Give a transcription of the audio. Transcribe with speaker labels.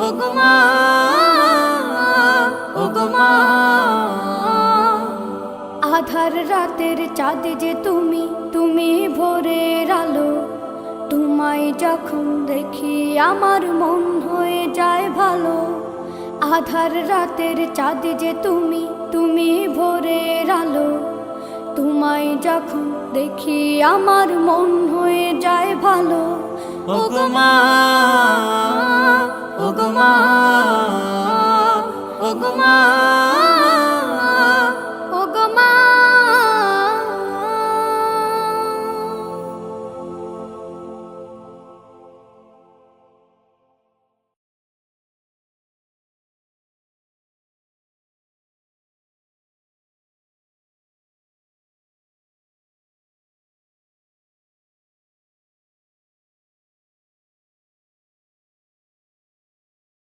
Speaker 1: ওগো মা, ওগো মা। আধার রাতের চাঁদ যে তুমি, তুমি ভোরের আলো। তোমায় যখন দেখি আমার মন হয়ে যায় ভালো। আধার রাতের চাঁদ যে তুমি, তুমি ভোরের আলো। তোমায় যখন দেখি আমার মন হয়ে যায় ভালো। ওগো মা, ওগো মা, ওগো মা।